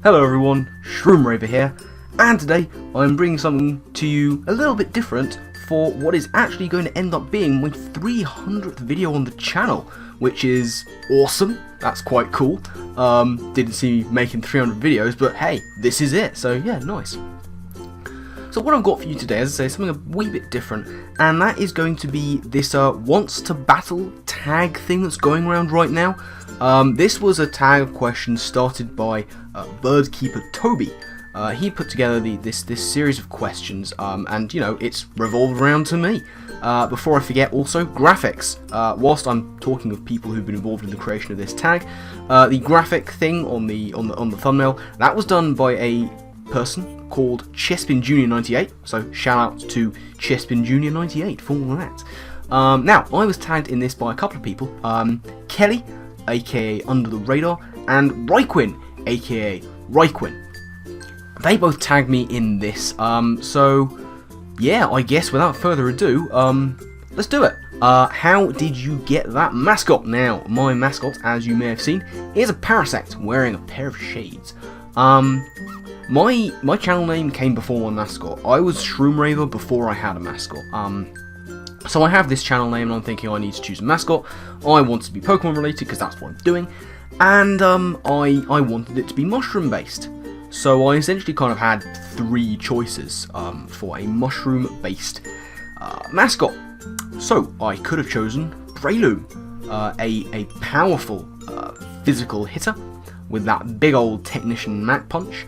Hello everyone, ShroomRaver here, and today I'm bringing something to you a little bit different for what is actually going to end up being my 300th video on the channel, which is awesome. That's quite cool. Didn't see me making 300 videos, but hey, this is it, so yeah, nice. So what I've got for you today, as I say, is something a wee bit different, and that is going to be this wants to battle tag thing that's going around right now. This was a tag of questions started by BirdKeeperToby. He put together this series of questions, and you know, it's revolved around to me. Before I forget, also graphics. Whilst I'm talking of people who've been involved in the creation of this tag, the graphic thing on the thumbnail, that was done by a person called Chespin Jr. 98. So shout out to Chespin Jr. 98 for all that. Now I was tagged in this by a couple of people, Kelly, aka UnderTheRadar, and RhyQuinn, aka RhyQuinn. They both tagged me in this, so yeah, I guess without further ado, let's do it. How did you get that mascot? Now, my mascot, as you may have seen, is a parasect wearing a pair of shades. My channel name came before my mascot. I was ShroomRaver before I had a mascot. So I have this channel name and I'm thinking I need to choose a mascot. I want it to be Pokemon related because that's what I'm doing. And I wanted it to be mushroom based. So I essentially kind of had three choices for a mushroom based mascot. So I could have chosen Breloom, a powerful physical hitter with that big old technician Mac punch.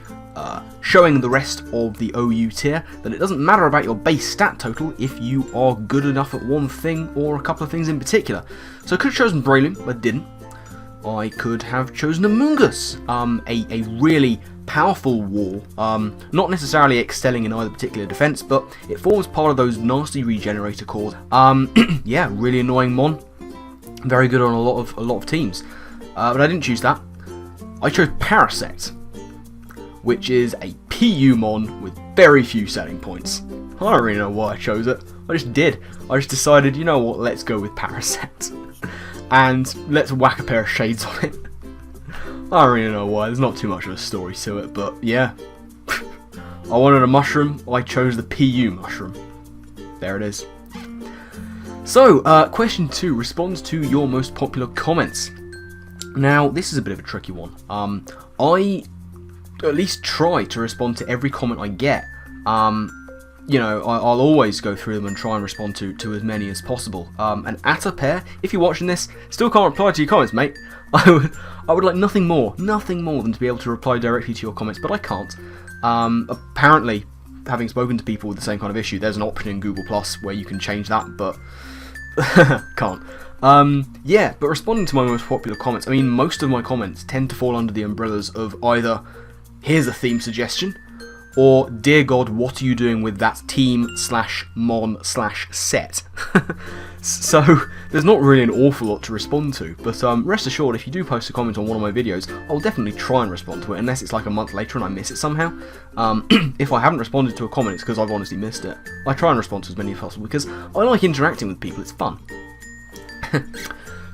Showing the rest of the OU tier that it doesn't matter about your base stat total if you are good enough at one thing or a couple of things in particular. So I could have chosen Breloom, but didn't. I could have chosen Amoonguss, a really powerful wall, not necessarily excelling in either particular defense, but it forms part of those nasty regenerator cores. Yeah, really annoying mon, very good on a lot of teams, but I didn't choose that. I chose Parasect, which is a PU mon with very few selling points. I don't really know why I chose it. I just did. I just decided, you know what, let's go with Parasect. And let's whack a pair of shades on it. I don't really know why, there's not too much of a story to it, but yeah. I wanted a mushroom, I chose the PU mushroom. There it is. So, question 2 responds to your most popular comments. Now, this is a bit of a tricky one. I at least try to respond to every comment I get. You know, I'll always go through them and try and respond to as many as possible. And at a pair, if you're watching this, still can't reply to your comments, mate. I would like nothing more than to be able to reply directly to your comments, but I can't. Apparently, having spoken to people with the same kind of issue, there's an option in Google Plus where you can change that, but can't. Yeah, but responding to my most popular comments, I mean, most of my comments tend to fall under the umbrellas of either here's a theme suggestion, or dear God, what are you doing with that team/mon/set? So there's not really an awful lot to respond to, but rest assured, if you do post a comment on one of my videos, I'll definitely try and respond to it, unless it's like a month later and I miss it somehow. If I haven't responded to a comment, it's because I've honestly missed it. I try and respond to as many as possible because I like interacting with people, it's fun.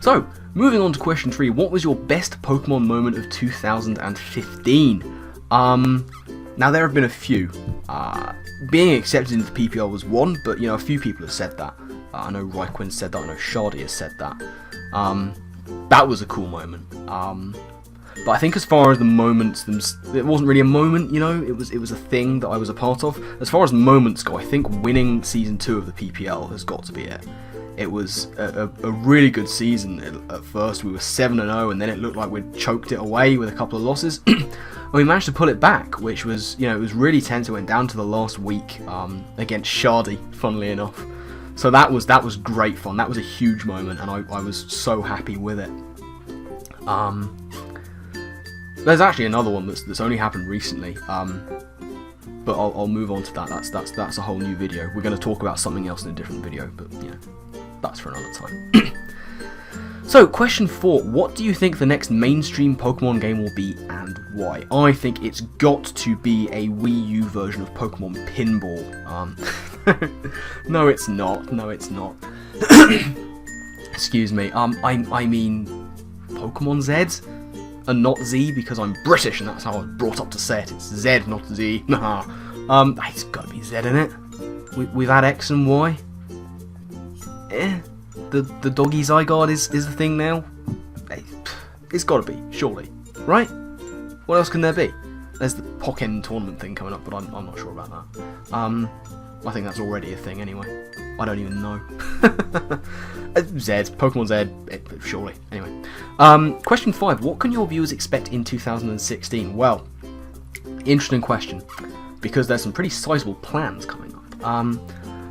So, moving on to question 3, what was your best Pokemon moment of 2015? Now there have been a few. Being accepted into the PPL was one, but you know, a few people have said that. I know RhyQuinn said that, I know Shardy has said that. That was a cool moment. But I think as far as the moments, it wasn't really a moment, you know, it was a thing that I was a part of. As far as moments go, I think winning Season 2 of the PPL has got to be it. It was a really good season. At first we were 7-0 and then it looked like we'd choked it away with a couple of losses. And we managed to pull it back, which was, you know, it was really tense. It went down to the last week against Shardy, funnily enough. So that was great fun. That was a huge moment and I was so happy with it. There's actually another one that's only happened recently. But I'll move on to that. That's a whole new video. We're going to talk about something else in a different video, but you know, that's for another time. So, question 4. What do you think the next mainstream Pokemon game will be and why? I think it's got to be a Wii U version of Pokemon Pinball. No, it's not. No, it's not. Excuse me. I mean, Pokemon Z? and not Z because I'm British and that's how I was brought up to say it. It's Z, not Z. It's gotta be Z in it. We've had X and Y. The doggy Zygarde is the thing now. It's gotta be, surely. Right? What else can there be? There's the Pokken tournament thing coming up, but I'm not sure about that. I think that's already a thing anyway. I don't even know. Z, Pokemon Z, surely. Anyway. Question 5. What can your viewers expect in 2016? Well, interesting question, because there's some pretty sizable plans coming up.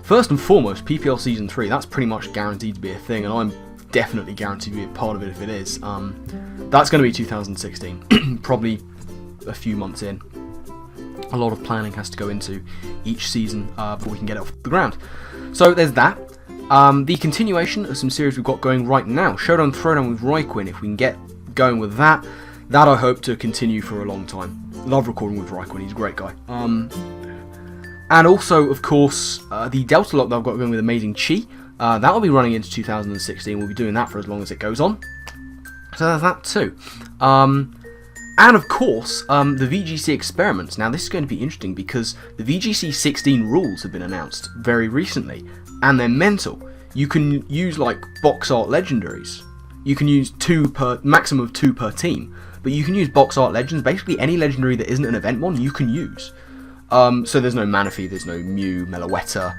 First and foremost, PPL Season 3, that's pretty much guaranteed to be a thing, and I'm definitely guaranteed to be a part of it if it is. That's going to be 2016, probably a few months in. A lot of planning has to go into each season before we can get it off the ground. So there's that. The continuation of some series we've got going right now, Showdown Throwdown with RhyQuinn, if we can get going with that I hope to continue for a long time. Love recording with RhyQuinn, he's a great guy. And also, of course, the Delta Lock that I've got going with Amazing Chi, that'll be running into 2016, we'll be doing that for as long as it goes on. So there's that too. And of course, the VGC experiments. Now this is going to be interesting because the VGC 16 rules have been announced very recently, and they're mental. You can use like box art legendaries. You can use maximum of 2 per team, but you can use box art legends. Basically any legendary that isn't an event one, you can use. So there's no Manaphy, there's no Mew, Meloetta,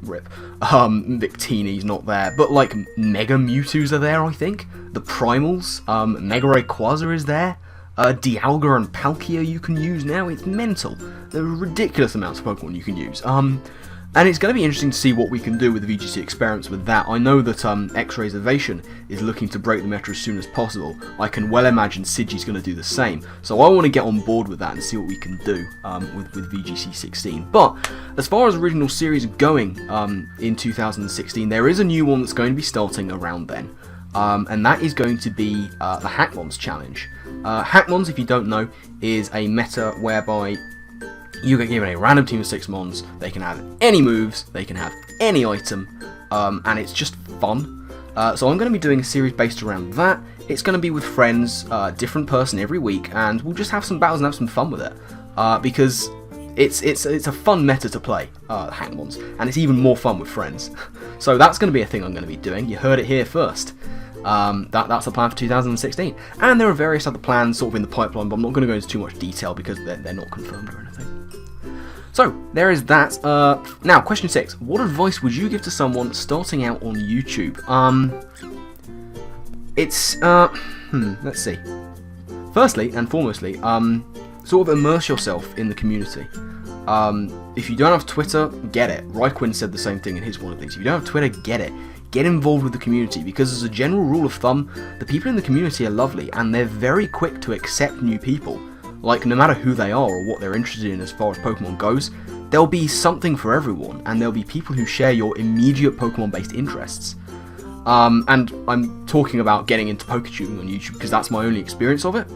rip. Victini's not there, but like Mega Mewtwo's are there, I think. The Primals, Mega Rayquaza is there. Dialga and Palkia you can use now. It's mental. There are ridiculous amounts of Pokemon you can use. And it's going to be interesting to see what we can do with the VGC experiments with that. I know that X-Ray's Ovation is looking to break the meta as soon as possible. I can well imagine Psiji's going to do the same. So I want to get on board with that and see what we can do with VGC 16. But as far as original series going in 2016, there is a new one that's going to be starting around then. And that is going to be the Hackmons Challenge. Hackmons, if you don't know, is a meta whereby you get given a random team of 6 Mons, they can have any moves, they can have any item, and it's just fun. So I'm going to be doing a series based around that. It's going to be with friends, different person every week, and we'll just have some battles and have some fun with it. Because it's a fun meta to play, Hackmons, and it's even more fun with friends. So that's going to be a thing I'm going to be doing. You heard it here first. That's the plan for 2016. And there are various other plans sort of in the pipeline, but I'm not going to go into too much detail because they're not confirmed or anything. So, there is that. Now, question 6. What advice would you give to someone starting out on YouTube? Let's see. Firstly and foremostly, sort of immerse yourself in the community. If you don't have Twitter, get it. RhyQuinn said the same thing in his one of these. If you don't have Twitter, get it. Get involved with the community, because as a general rule of thumb, the people in the community are lovely, and they're very quick to accept new people. Like, no matter who they are or what they're interested in as far as Pokemon goes, there'll be something for everyone, and there'll be people who share your immediate Pokemon-based interests. And I'm talking about getting into Poketubing on YouTube, because that's my only experience of it.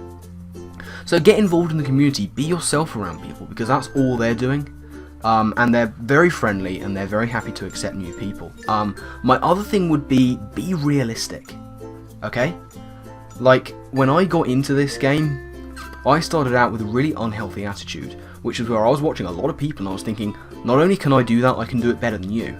So get involved in the community, be yourself around people, because that's all they're doing. And they're very friendly, and they're very happy to accept new people. My other thing would be realistic, okay? Like, when I got into this game, I started out with a really unhealthy attitude, which is where I was watching a lot of people and I was thinking, not only can I do that, I can do it better than you.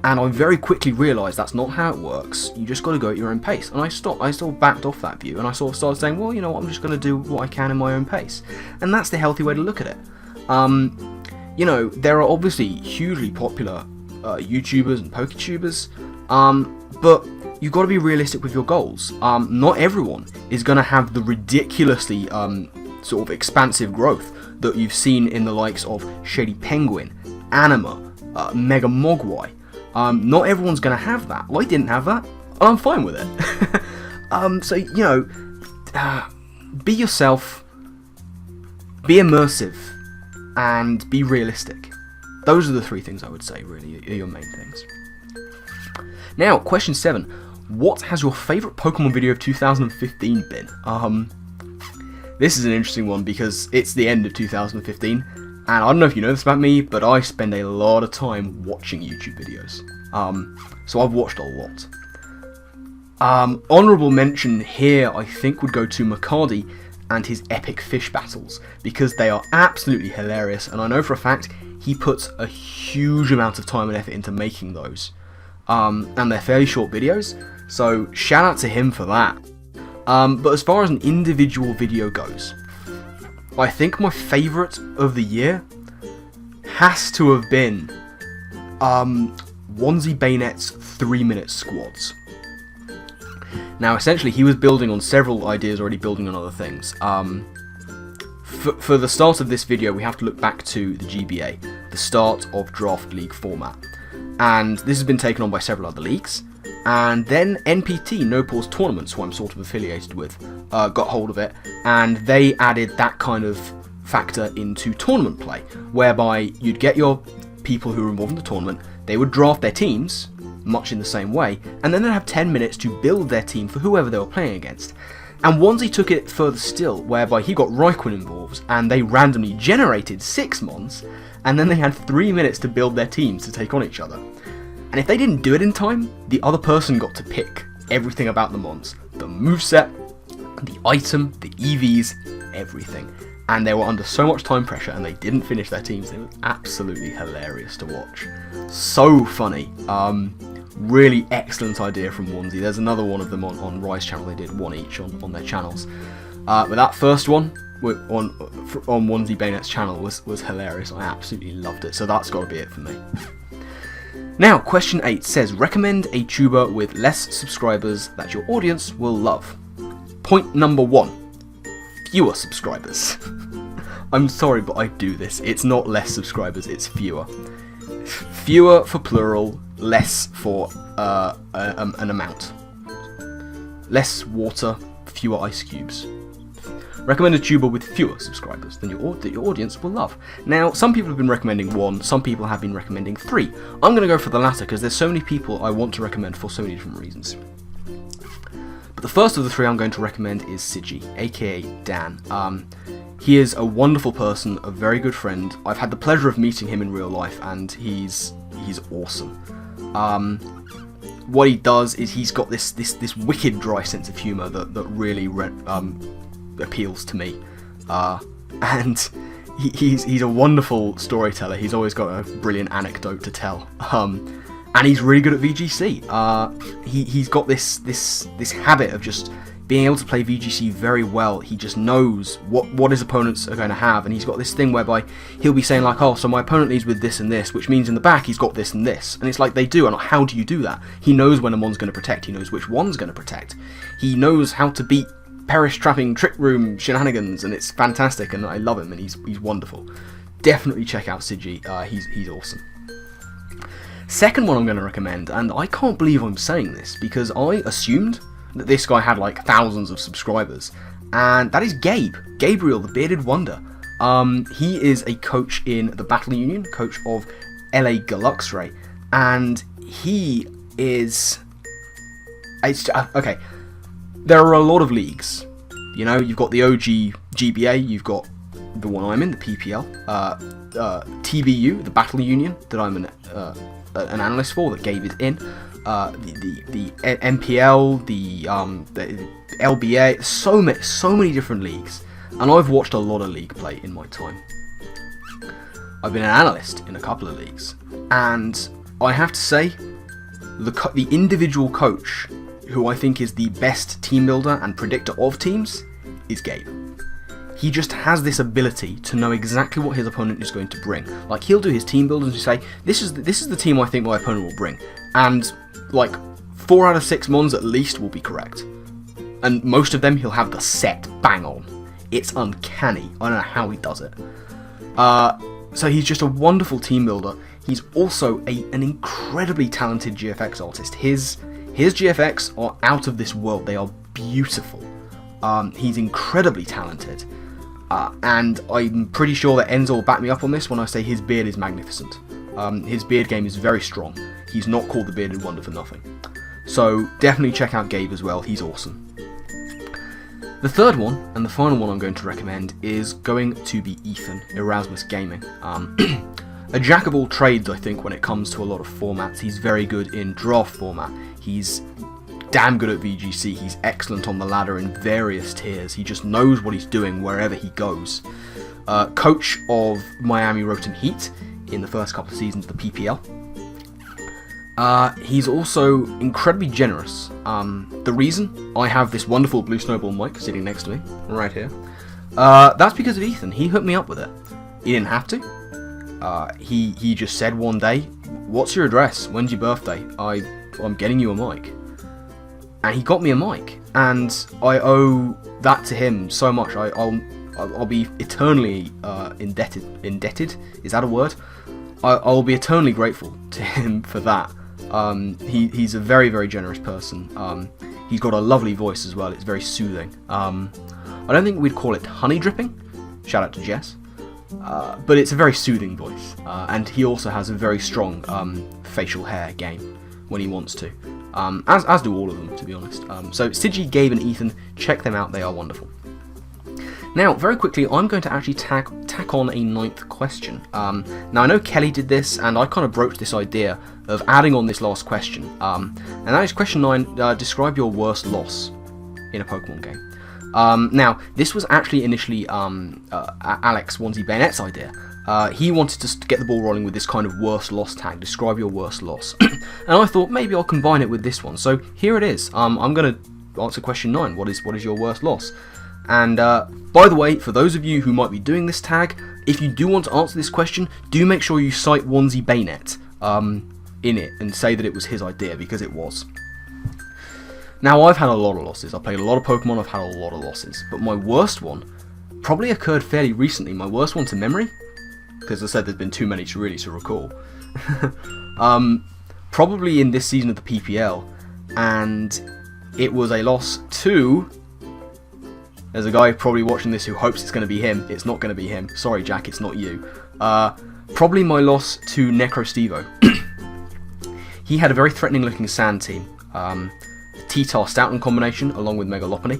And I very quickly realised that's not how it works. You just got to go at your own pace. And I sort of backed off that view, and I sort of started saying, well, you know what, I'm just going to do what I can in my own pace. And that's the healthy way to look at it. You know, there are obviously hugely popular YouTubers and Poketubers, but you've got to be realistic with your goals. Not everyone is going to have the ridiculously sort of expansive growth that you've seen in the likes of Shady Penguin, Anima, Mega Mogwai. Not everyone's going to have that. Well, I didn't have that, and I'm fine with it. So, you know, be yourself, be immersive, and be realistic. Those are the 3 things I would say, really, are your main things. Now, question 7. What has your favourite Pokemon video of 2015 been? This is an interesting one because it's the end of 2015, and I don't know if you know this about me, but I spend a lot of time watching YouTube videos. So I've watched a lot. Honourable mention here, I think, would go to Makadi and his epic fish battles, because they are absolutely hilarious, and I know for a fact he puts a huge amount of time and effort into making those. And they're fairly short videos, so shout out to him for that. But as far as an individual video goes, I think my favourite of the year has to have been OnesieBanette's 3-minute squads. Now, essentially, he was building on several ideas, already building on other things. For the start of this video, we have to look back to the GBA, the start of Draft League format. And this has been taken on by several other leagues. And then NPT, No Pause Tournaments, who I'm sort of affiliated with, got hold of it. And they added that kind of factor into tournament play, whereby you'd get your people who were involved in the tournament, they would draft their teams, much in the same way, and then they'd have 10 minutes to build their team for whoever they were playing against. And Onesie took it further still, whereby he got RhyQuinn involved, and they randomly generated 6 mons, and then they had 3 minutes to build their teams to take on each other. And if they didn't do it in time, the other person got to pick everything about the mons. The moveset, the item, the EVs, everything. And they were under so much time pressure, and they didn't finish their teams. It was absolutely hilarious to watch. So funny. Really excellent idea from Onesie. There's another one of them on Rise channel. They did one each on their channels. But that first one on OnesieBanette's channel was hilarious. I absolutely loved it. So that's got to be it for me. Now, question 8 says, recommend a tuber with less subscribers that your audience will love. Point number 1, fewer subscribers. I'm sorry, but I do this. It's not less subscribers, it's fewer. Fewer for plural, less for an amount. Less water, fewer ice cubes. Recommend a tuber with fewer subscribers than that your audience will love. Now, some people have been recommending 1, some people have been recommending 3. I'm going to go for the latter because there's so many people I want to recommend for so many different reasons. But the first of the 3 I'm going to recommend is Psiji, aka Dan. He is a wonderful person, a very good friend. I've had the pleasure of meeting him in real life, and he's awesome. What he does is he's got this wicked dry sense of humour that really appeals to me, and he's a wonderful storyteller. He's always got a brilliant anecdote to tell, and he's really good at VGC. He's got this habit of just being able to play VGC very well. He just knows what his opponents are going to have, and he's got this thing whereby he'll be saying like, oh, so my opponent leads with this and this, which means in the back he's got this and this, and it's like they do, and how do you do that? He knows when a mon's going to protect, he knows which one's going to protect, he knows how to beat perish trapping trick room shenanigans, and it's fantastic, and I love him, and he's wonderful. Definitely check out Psiji, he's awesome. Second one I'm going to recommend, and I can't believe I'm saying this, because I assumed that this guy had like thousands of subscribers, and that is Gabe Gabriel, the bearded wonder. He is a coach in the Battle Union, coach of LA Galuxray, and he is... okay, there are a lot of leagues. You know, you've got the OG GBA, you've got the one I'm in, the PPL, TBU, the Battle Union, that I'm an analyst for, that Gabe is in, the MPL, the LBA, so many different leagues, and I've watched a lot of league play in my time. I've been an analyst in a couple of leagues, and I have to say, the individual coach who I think is the best team builder and predictor of teams is Gabe. He just has this ability to know exactly what his opponent is going to bring. Like, he'll do his team builders and say, this is the team I think my opponent will bring, and like 4 out of 6 mons at least will be correct, and most of them he'll have the set bang on. It's uncanny. I don't know how he does it. So he's just a wonderful team builder. He's also an incredibly talented GFX artist. His GFX are out of this world. They are beautiful. He's incredibly talented. And I'm pretty sure that Enzo will back me up on this when I say his beard is magnificent. His beard game is very strong. He's not called the Bearded Wonder for nothing. So definitely check out Gabe as well. He's awesome. The third one, and the final one I'm going to recommend, is going to be Ethan, Erasmus Gaming. A jack of all trades, I think, when it comes to a lot of formats. He's very good in draft format. He's damn good at VGC. He's excellent on the ladder in various tiers. He just knows what he's doing wherever he goes. Coach of Miami Rotom Heat in the first couple of seasons of the PPL. He's also incredibly generous. The reason I have this wonderful blue snowball mic sitting next to me, right here, that's because of Ethan. He hooked me up with it. He didn't have to. He just said one day, "What's your address? When's your birthday? I'm getting you a mic." And he got me a mic, and I owe that to him so much. I'll be eternally indebted. Is that a word? I'll be eternally grateful to him for that. He's a very, very generous person. He's got a lovely voice as well. It's very soothing. I don't think we'd call it honey dripping. Shout out to Jess. But it's a very soothing voice. And he also has a very strong facial hair game when he wants to. As do all of them, to be honest. So Psiji, Gabe and Ethan, check them out. They are wonderful. Now, very quickly, I'm going to actually tack on a 9th question. Now, I know Kelly did this, and I kind of broached this idea of adding on this last question. And that is question 9, describe your worst loss in a Pokemon game. Now, this was actually initially Alex OnesieBanette's idea. He wanted to get the ball rolling with this kind of worst loss tag, describe your worst loss. And I thought maybe I'll combine it with this one. So here it is. I'm going to answer question 9. What is your worst loss? And by the way, for those of you who might be doing this tag, if you do want to answer this question, do make sure you cite OnesieBanette in it and say that it was his idea, because it was. Now, I've had a lot of losses. I've played a lot of Pokemon, I've had a lot of losses. But my worst one probably occurred fairly recently. My worst one to memory, because as I said, there's been too many to recall. Probably in this season of the PPL, and it was a loss to... There's a guy probably watching this who hopes it's going to be him. It's not going to be him. Sorry, Jack, it's not you. Probably my loss to NecroStevo. He had a very threatening-looking sand team. T-Tar Stoutland combination, along with Megalopony.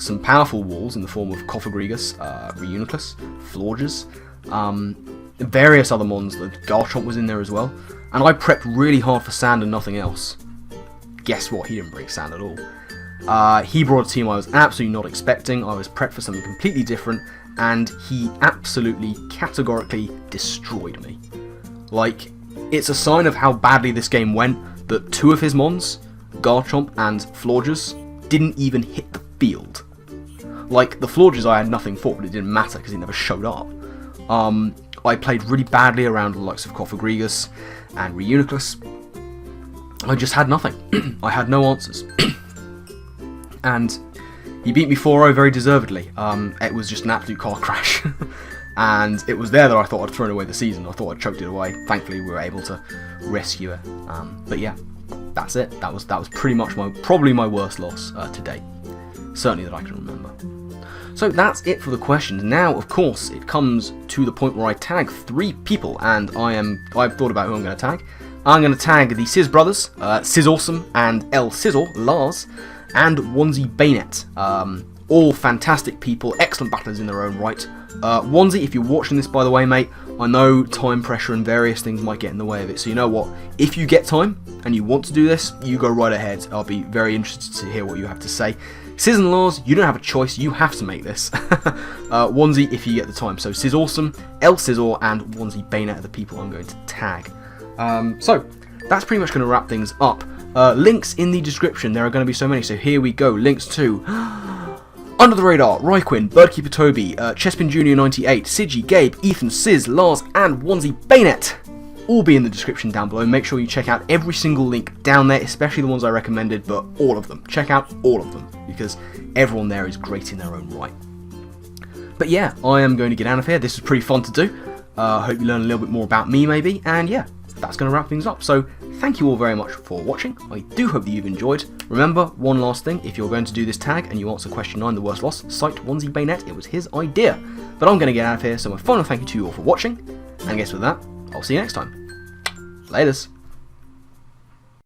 Some powerful walls in the form of Cofagrigus, Reuniclus, Florges, various other mons. The Garchomp was in there as well. And I prepped really hard for sand and nothing else. Guess what? He didn't bring sand at all. He brought a team I was absolutely not expecting. I was prepped for something completely different, and he absolutely, categorically destroyed me. Like, it's a sign of how badly this game went that 2 of his mons, Garchomp and Florges, didn't even hit the field. Like, the Florges I had nothing for, but it didn't matter because he never showed up. I played really badly around the likes of Cofagrigus and Reuniclus. I just had nothing. I had no answers. And he beat me 4-0 very deservedly. It was just an absolute car crash. And it was there that I thought I'd thrown away the season. I thought I'd choked it away. Thankfully, we were able to rescue it. But yeah, that's it. That was pretty much probably my worst loss to date. Certainly that I can remember. So that's it for the questions. Now, of course, it comes to the point where I tag 3 people, and I've thought about who I'm going to tag. I'm going to tag the Sciz brothers, Scizorsome and Scizor, Lars, and OnesieBanette. All fantastic people, excellent battlers in their own right. Onesie, if you're watching this, by the way, mate, I know time pressure and various things might get in the way of it, so you know what? If you get time and you want to do this, you go right ahead. I'll be very interested to hear what you have to say. Sciz and Lars, you don't have a choice, you have to make this. Onesie, if you get the time. So Scizorsome, Scizor, and OnesieBanette are the people I'm going to tag. So, that's pretty much going to wrap things up. Links in the description, there are going to be so many, so here we go. Links to UnderTheRadar, RhyQuinn, BirdKeeperToby, Chespin Jr. 98, Psiji, Gabe, Ethan, Sciz, Lars, and OnesieBanette. All be in the description down below. Make sure you check out every single link down there, especially the ones I recommended, but all of them. Check out all of them, because everyone there is great in their own right. But yeah, I am going to get out of here. This was pretty fun to do. I hope you learn a little bit more about me, maybe, and yeah, that's going to wrap things up. So, thank you all very much for watching. I do hope that you've enjoyed. Remember, one last thing, if you're going to do this tag and you answer question 9, the worst loss, cite OnesieBanette, it was his idea. But I'm going to get out of here, so my final thank you to you all for watching, and I guess with that, I'll see you next time. Laters.